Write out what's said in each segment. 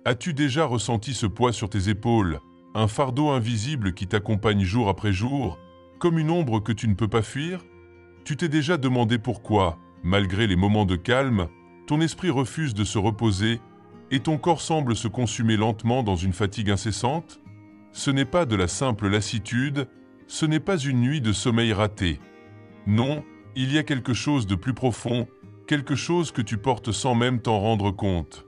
As-tu déjà ressenti ce poids sur tes épaules, un fardeau invisible qui t'accompagne jour après jour, comme une ombre que tu ne peux pas fuir? Tu t'es déjà demandé pourquoi, malgré les moments de calme, ton esprit refuse de se reposer et ton corps semble se consumer lentement dans une fatigue incessante? Ce n'est pas de la simple lassitude, ce n'est pas une nuit de sommeil raté. Non, il y a quelque chose de plus profond, quelque chose que tu portes sans même t'en rendre compte.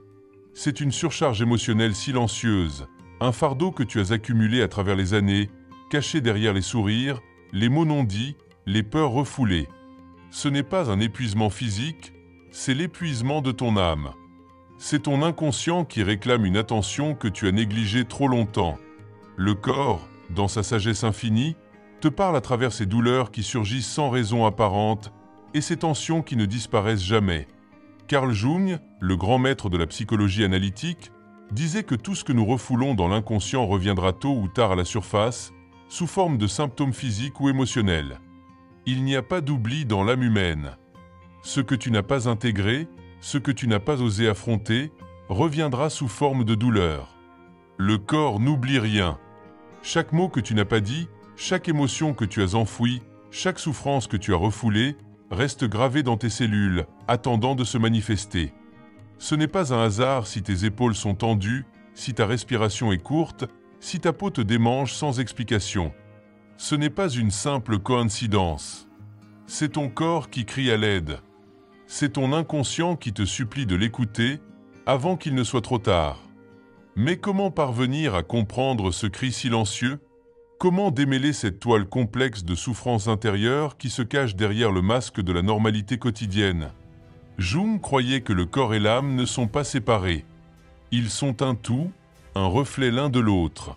C'est une surcharge émotionnelle silencieuse, un fardeau que tu as accumulé à travers les années, caché derrière les sourires, les mots non dits, les peurs refoulées. Ce n'est pas un épuisement physique, c'est l'épuisement de ton âme. C'est ton inconscient qui réclame une attention que tu as négligée trop longtemps. Le corps, dans sa sagesse infinie, te parle à travers ces douleurs qui surgissent sans raison apparente et ces tensions qui ne disparaissent jamais. Carl Jung, le grand maître de la psychologie analytique, disait que tout ce que nous refoulons dans l'inconscient reviendra tôt ou tard à la surface, sous forme de symptômes physiques ou émotionnels. Il n'y a pas d'oubli dans l'âme humaine. Ce que tu n'as pas intégré, ce que tu n'as pas osé affronter, reviendra sous forme de douleur. Le corps n'oublie rien. Chaque mot que tu n'as pas dit, chaque émotion que tu as enfouie, chaque souffrance que tu as refoulée, reste gravée dans tes cellules, attendant de se manifester. Ce n'est pas un hasard si tes épaules sont tendues, si ta respiration est courte, si ta peau te démange sans explication. Ce n'est pas une simple coïncidence. C'est ton corps qui crie à l'aide. C'est ton inconscient qui te supplie de l'écouter avant qu'il ne soit trop tard. Mais comment parvenir à comprendre ce cri silencieux? Comment démêler cette toile complexe de souffrances intérieures qui se cache derrière le masque de la normalité quotidienne? Jung croyait que le corps et l'âme ne sont pas séparés. Ils sont un tout, un reflet l'un de l'autre.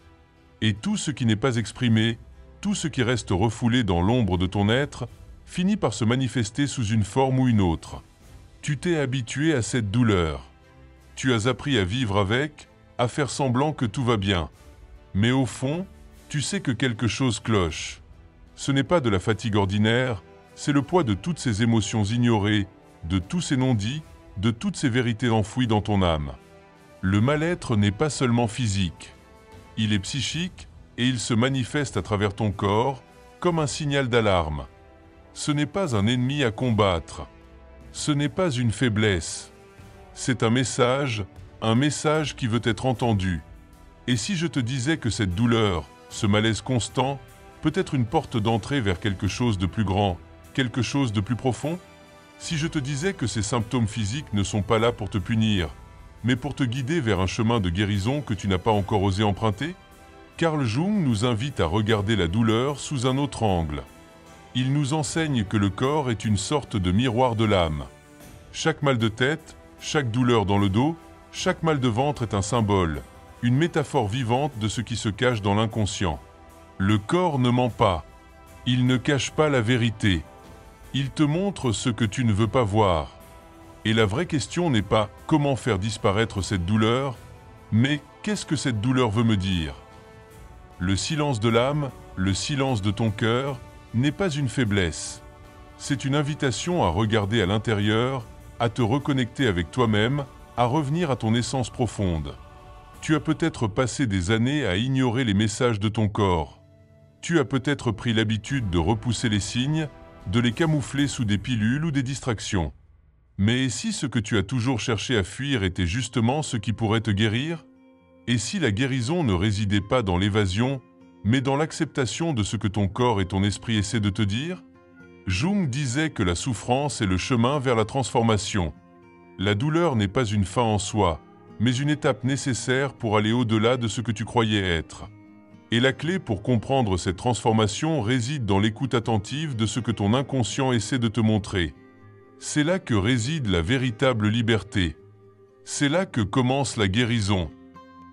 Et tout ce qui n'est pas exprimé, tout ce qui reste refoulé dans l'ombre de ton être, finit par se manifester sous une forme ou une autre. Tu t'es habitué à cette douleur. Tu as appris à vivre avec, à faire semblant que tout va bien. Mais au fond, tu sais que quelque chose cloche. Ce n'est pas de la fatigue ordinaire, c'est le poids de toutes ces émotions ignorées, de tous ces non-dits, de toutes ces vérités enfouies dans ton âme. Le mal-être n'est pas seulement physique. Il est psychique et il se manifeste à travers ton corps comme un signal d'alarme. Ce n'est pas un ennemi à combattre. Ce n'est pas une faiblesse. C'est un message qui veut être entendu. Et si je te disais que cette douleur, ce malaise constant, peut être une porte d'entrée vers quelque chose de plus grand, quelque chose de plus profond? Si je te disais que ces symptômes physiques ne sont pas là pour te punir, mais pour te guider vers un chemin de guérison que tu n'as pas encore osé emprunter? Carl Jung nous invite à regarder la douleur sous un autre angle. Il nous enseigne que le corps est une sorte de miroir de l'âme. Chaque mal de tête, chaque douleur dans le dos, chaque mal de ventre est un symbole, une métaphore vivante de ce qui se cache dans l'inconscient. Le corps ne ment pas. Il ne cache pas la vérité. Il te montre ce que tu ne veux pas voir. Et la vraie question n'est pas comment faire disparaître cette douleur, mais qu'est-ce que cette douleur veut me dire? Le silence de l'âme, le silence de ton cœur, n'est pas une faiblesse. C'est une invitation à regarder à l'intérieur, à te reconnecter avec toi-même, à revenir à ton essence profonde. Tu as peut-être passé des années à ignorer les messages de ton corps. Tu as peut-être pris l'habitude de repousser les signes, de les camoufler sous des pilules ou des distractions. Mais et si ce que tu as toujours cherché à fuir était justement ce qui pourrait te guérir? Et si la guérison ne résidait pas dans l'évasion, mais dans l'acceptation de ce que ton corps et ton esprit essaient de te dire? Jung disait que la souffrance est le chemin vers la transformation. La douleur n'est pas une fin en soi, mais une étape nécessaire pour aller au-delà de ce que tu croyais être. Et la clé pour comprendre cette transformation réside dans l'écoute attentive de ce que ton inconscient essaie de te montrer. C'est là que réside la véritable liberté. C'est là que commence la guérison.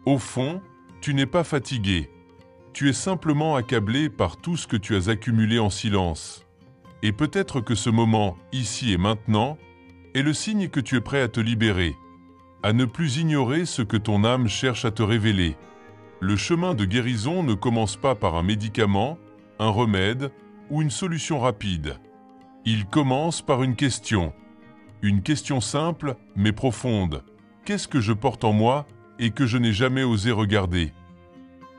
Au fond, tu n'es pas fatigué. Tu es simplement accablé par tout ce que tu as accumulé en silence. Et peut-être que ce moment, ici et maintenant, est le signe que tu es prêt à te libérer, à ne plus ignorer ce que ton âme cherche à te révéler. Le chemin de guérison ne commence pas par un médicament, un remède ou une solution rapide. Il commence par une question simple mais profonde. Qu'est-ce que je porte en moi et que je n'ai jamais osé regarder.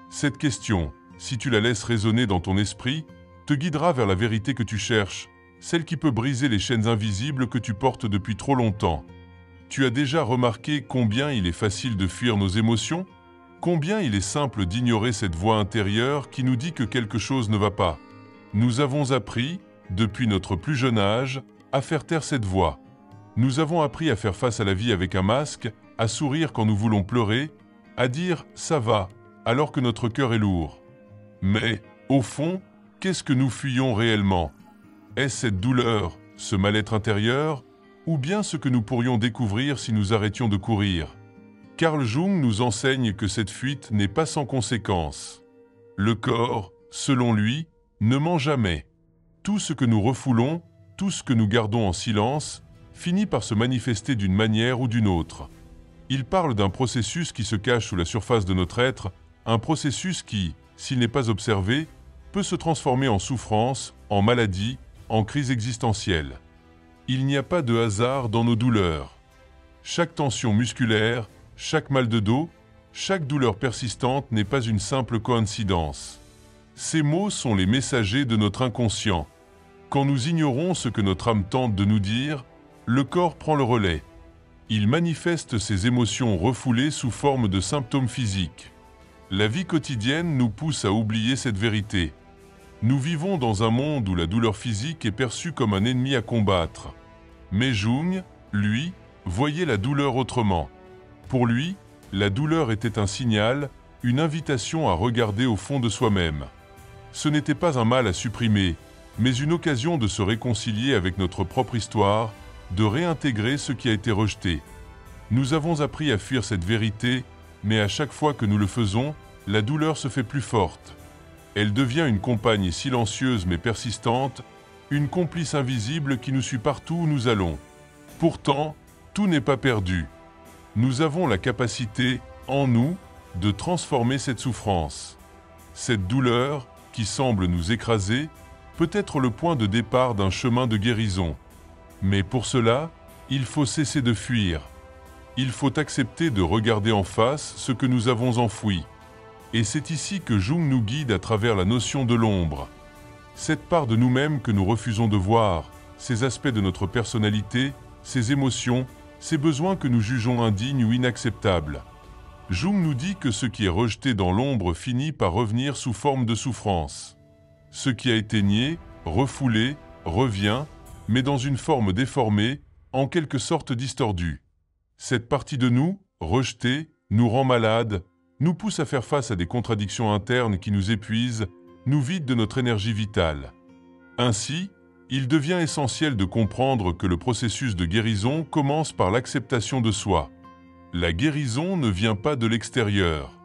Cette question, si tu la laisses résonner dans ton esprit, te guidera vers la vérité que tu cherches, celle qui peut briser les chaînes invisibles que tu portes depuis trop longtemps. Tu as déjà remarqué combien il est facile de fuir nos émotions? Combien il est simple d'ignorer cette voix intérieure qui nous dit que quelque chose ne va pas? Nous avons appris, depuis notre plus jeune âge, à faire taire cette voix. Nous avons appris à faire face à la vie avec un masque, à sourire quand nous voulons pleurer, à dire « ça va » alors que notre cœur est lourd. Mais, au fond, qu'est-ce que nous fuyons réellement? Est-ce cette douleur, ce mal-être intérieur, ou bien ce que nous pourrions découvrir si nous arrêtions de courir? Carl Jung nous enseigne que cette fuite n'est pas sans conséquences. Le corps, selon lui, ne ment jamais. Tout ce que nous refoulons, tout ce que nous gardons en silence, finit par se manifester d'une manière ou d'une autre. Il parle d'un processus qui se cache sous la surface de notre être, un processus qui, s'il n'est pas observé, peut se transformer en souffrance, en maladie, en crise existentielle. Il n'y a pas de hasard dans nos douleurs. Chaque tension musculaire, chaque mal de dos, chaque douleur persistante n'est pas une simple coïncidence. Ces mots sont les messagers de notre inconscient. Quand nous ignorons ce que notre âme tente de nous dire, le corps prend le relais. Il manifeste ses émotions refoulées sous forme de symptômes physiques. La vie quotidienne nous pousse à oublier cette vérité. Nous vivons dans un monde où la douleur physique est perçue comme un ennemi à combattre. Mais Jung, lui, voyait la douleur autrement. Pour lui, la douleur était un signal, une invitation à regarder au fond de soi-même. Ce n'était pas un mal à supprimer, mais une occasion de se réconcilier avec notre propre histoire, de réintégrer ce qui a été rejeté. Nous avons appris à fuir cette vérité, mais à chaque fois que nous le faisons, la douleur se fait plus forte. Elle devient une compagne silencieuse mais persistante, une complice invisible qui nous suit partout où nous allons. Pourtant, tout n'est pas perdu. Nous avons la capacité, en nous, de transformer cette souffrance. Cette douleur, qui semble nous écraser, peut être le point de départ d'un chemin de guérison. Mais pour cela, il faut cesser de fuir. Il faut accepter de regarder en face ce que nous avons enfoui. Et c'est ici que Jung nous guide à travers la notion de l'ombre. Cette part de nous-mêmes que nous refusons de voir, ces aspects de notre personnalité, ces émotions, ces besoins que nous jugeons indignes ou inacceptables. Jung nous dit que ce qui est rejeté dans l'ombre finit par revenir sous forme de souffrance. Ce qui a été nié, refoulé, revient, mais dans une forme déformée, en quelque sorte distordue. Cette partie de nous, rejetée, nous rend malades, nous pousse à faire face à des contradictions internes qui nous épuisent, nous vident de notre énergie vitale. Ainsi, il devient essentiel de comprendre que le processus de guérison commence par l'acceptation de soi. La guérison ne vient pas de l'extérieur.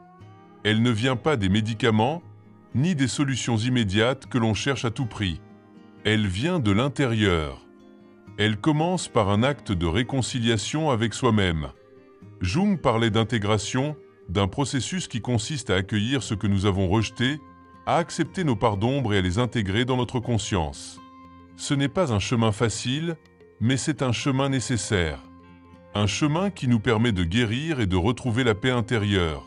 Elle ne vient pas des médicaments, ni des solutions immédiates que l'on cherche à tout prix. Elle vient de l'intérieur. Elle commence par un acte de réconciliation avec soi-même. Jung parlait d'intégration, d'un processus qui consiste à accueillir ce que nous avons rejeté, à accepter nos parts d'ombre et à les intégrer dans notre conscience. Ce n'est pas un chemin facile, mais c'est un chemin nécessaire. Un chemin qui nous permet de guérir et de retrouver la paix intérieure.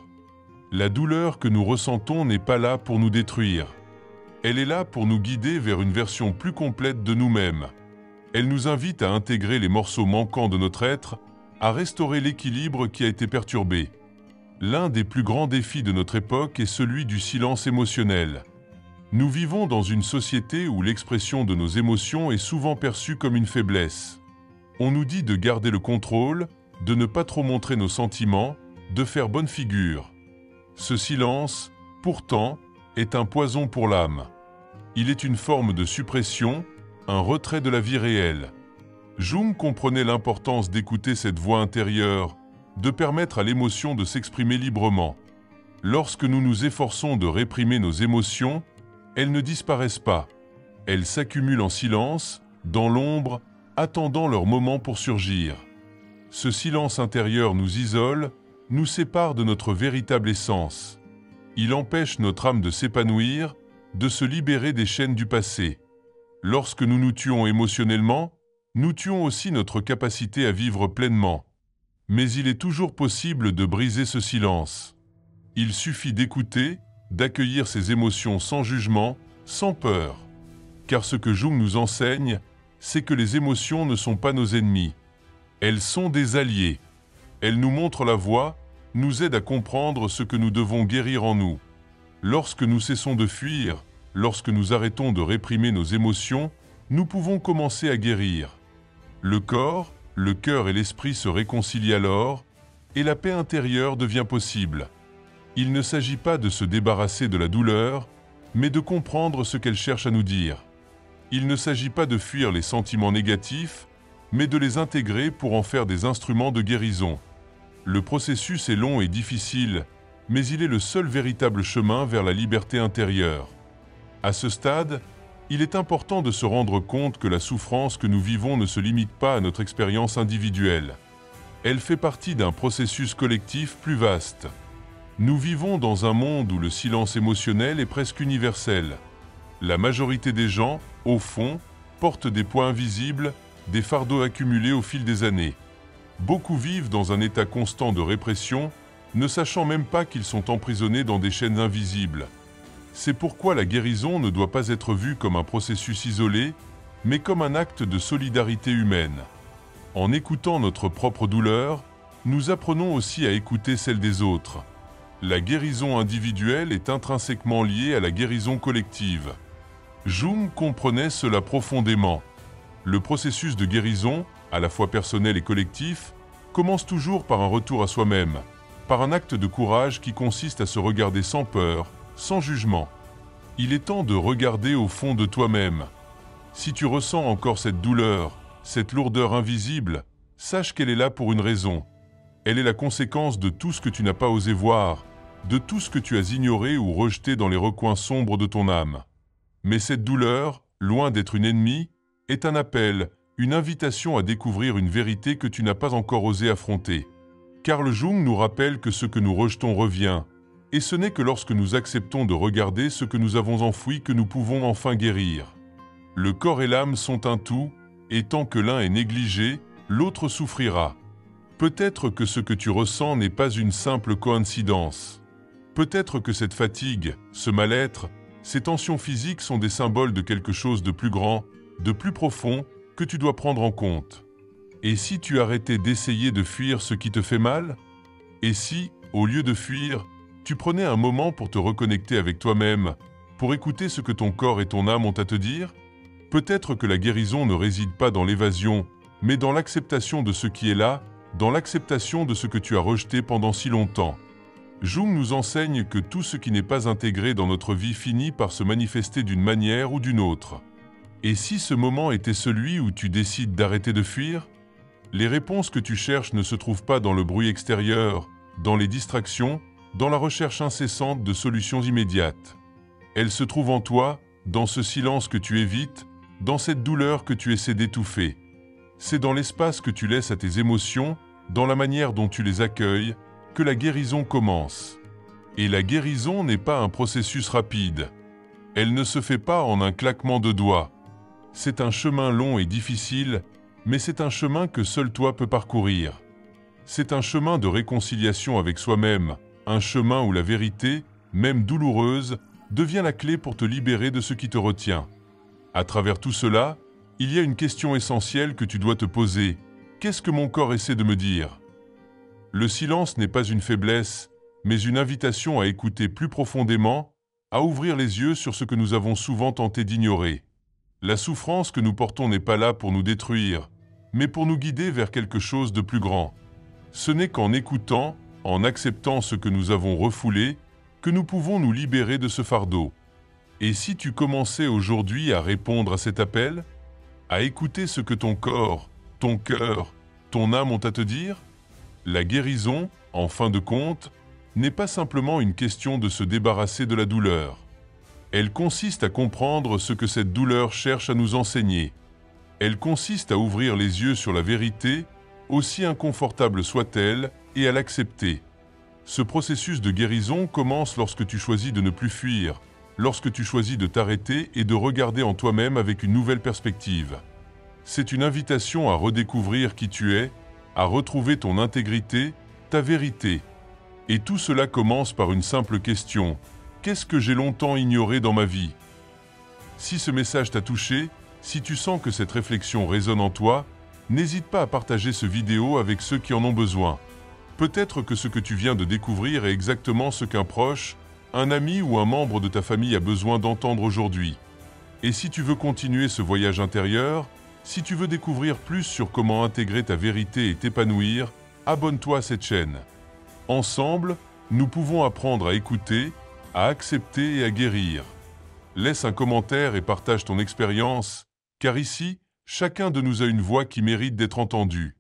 La douleur que nous ressentons n'est pas là pour nous détruire. Elle est là pour nous guider vers une version plus complète de nous-mêmes. Elle nous invite à intégrer les morceaux manquants de notre être, à restaurer l'équilibre qui a été perturbé. L'un des plus grands défis de notre époque est celui du silence émotionnel. Nous vivons dans une société où l'expression de nos émotions est souvent perçue comme une faiblesse. On nous dit de garder le contrôle, de ne pas trop montrer nos sentiments, de faire bonne figure. Ce silence, pourtant, est un poison pour l'âme. Il est une forme de suppression, un retrait de la vie réelle. Jung comprenait l'importance d'écouter cette voix intérieure, de permettre à l'émotion de s'exprimer librement. Lorsque nous nous efforçons de réprimer nos émotions, elles ne disparaissent pas. Elles s'accumulent en silence, dans l'ombre, attendant leur moment pour surgir. Ce silence intérieur nous isole, nous sépare de notre véritable essence. Il empêche notre âme de s'épanouir, de se libérer des chaînes du passé. Lorsque nous nous tuons émotionnellement, nous tuons aussi notre capacité à vivre pleinement. Mais il est toujours possible de briser ce silence. Il suffit d'écouter, d'accueillir ses émotions sans jugement, sans peur. Car ce que Jung nous enseigne, c'est que les émotions ne sont pas nos ennemis. Elles sont des alliés. Elles nous montrent la voie, nous aident à comprendre ce que nous devons guérir en nous. Lorsque nous cessons de fuir, lorsque nous arrêtons de réprimer nos émotions, nous pouvons commencer à guérir. Le corps, le cœur et l'esprit se réconcilient alors, et la paix intérieure devient possible. Il ne s'agit pas de se débarrasser de la douleur, mais de comprendre ce qu'elle cherche à nous dire. Il ne s'agit pas de fuir les sentiments négatifs, mais de les intégrer pour en faire des instruments de guérison. Le processus est long et difficile, mais il est le seul véritable chemin vers la liberté intérieure. À ce stade, il est important de se rendre compte que la souffrance que nous vivons ne se limite pas à notre expérience individuelle. Elle fait partie d'un processus collectif plus vaste. Nous vivons dans un monde où le silence émotionnel est presque universel. La majorité des gens, au fond, portent des poids invisibles, des fardeaux accumulés au fil des années. Beaucoup vivent dans un état constant de répression, ne sachant même pas qu'ils sont emprisonnés dans des chaînes invisibles. C'est pourquoi la guérison ne doit pas être vue comme un processus isolé, mais comme un acte de solidarité humaine. En écoutant notre propre douleur, nous apprenons aussi à écouter celle des autres. La guérison individuelle est intrinsèquement liée à la guérison collective. Jung comprenait cela profondément. Le processus de guérison, à la fois personnel et collectif, commence toujours par un retour à soi-même, par un acte de courage qui consiste à se regarder sans peur, sans jugement. Il est temps de regarder au fond de toi-même. Si tu ressens encore cette douleur, cette lourdeur invisible, sache qu'elle est là pour une raison. Elle est la conséquence de tout ce que tu n'as pas osé voir, de tout ce que tu as ignoré ou rejeté dans les recoins sombres de ton âme. Mais cette douleur, loin d'être une ennemie, est un appel, une invitation à découvrir une vérité que tu n'as pas encore osé affronter. Carl Jung nous rappelle que ce que nous rejetons revient, et ce n'est que lorsque nous acceptons de regarder ce que nous avons enfoui que nous pouvons enfin guérir. Le corps et l'âme sont un tout, et tant que l'un est négligé, l'autre souffrira. Peut-être que ce que tu ressens n'est pas une simple coïncidence. Peut-être que cette fatigue, ce mal-être, ces tensions physiques sont des symboles de quelque chose de plus grand, de plus profond, que tu dois prendre en compte. Et si tu arrêtais d'essayer de fuir ce qui te fait mal? Et si, au lieu de fuir, tu prenais un moment pour te reconnecter avec toi-même, pour écouter ce que ton corps et ton âme ont à te dire? Peut-être que la guérison ne réside pas dans l'évasion, mais dans l'acceptation de ce qui est là, dans l'acceptation de ce que tu as rejeté pendant si longtemps. Jung nous enseigne que tout ce qui n'est pas intégré dans notre vie finit par se manifester d'une manière ou d'une autre. Et si ce moment était celui où tu décides d'arrêter de fuir? Les réponses que tu cherches ne se trouvent pas dans le bruit extérieur, dans les distractions, dans la recherche incessante de solutions immédiates. Elles se trouvent en toi, dans ce silence que tu évites, dans cette douleur que tu essaies d'étouffer. C'est dans l'espace que tu laisses à tes émotions, dans la manière dont tu les accueilles, que la guérison commence. Et la guérison n'est pas un processus rapide. Elle ne se fait pas en un claquement de doigts. C'est un chemin long et difficile, mais c'est un chemin que seul toi peux parcourir. C'est un chemin de réconciliation avec soi-même, un chemin où la vérité, même douloureuse, devient la clé pour te libérer de ce qui te retient. À travers tout cela, il y a une question essentielle que tu dois te poser. Qu'est-ce que mon corps essaie de me dire? Le silence n'est pas une faiblesse, mais une invitation à écouter plus profondément, à ouvrir les yeux sur ce que nous avons souvent tenté d'ignorer. La souffrance que nous portons n'est pas là pour nous détruire, mais pour nous guider vers quelque chose de plus grand. Ce n'est qu'en écoutant, en acceptant ce que nous avons refoulé, que nous pouvons nous libérer de ce fardeau. Et si tu commençais aujourd'hui à répondre à cet appel, à écouter ce que ton corps, ton cœur, ton âme ont à te dire? La guérison, en fin de compte, n'est pas simplement une question de se débarrasser de la douleur. Elle consiste à comprendre ce que cette douleur cherche à nous enseigner. Elle consiste à ouvrir les yeux sur la vérité, aussi inconfortable soit-elle, et à l'accepter. Ce processus de guérison commence lorsque tu choisis de ne plus fuir, lorsque tu choisis de t'arrêter et de regarder en toi-même avec une nouvelle perspective. C'est une invitation à redécouvrir qui tu es, à retrouver ton intégrité, ta vérité. Et tout cela commence par une simple question. Qu'est-ce que j'ai longtemps ignoré dans ma vie? Si ce message t'a touché, si tu sens que cette réflexion résonne en toi, n'hésite pas à partager ce vidéo avec ceux qui en ont besoin. Peut-être que ce que tu viens de découvrir est exactement ce qu'un proche, un ami ou un membre de ta famille a besoin d'entendre aujourd'hui. Et si tu veux continuer ce voyage intérieur, si tu veux découvrir plus sur comment intégrer ta vérité et t'épanouir, abonne-toi à cette chaîne. Ensemble, nous pouvons apprendre à écouter, à accepter et à guérir. Laisse un commentaire et partage ton expérience, car ici, chacun de nous a une voix qui mérite d'être entendue.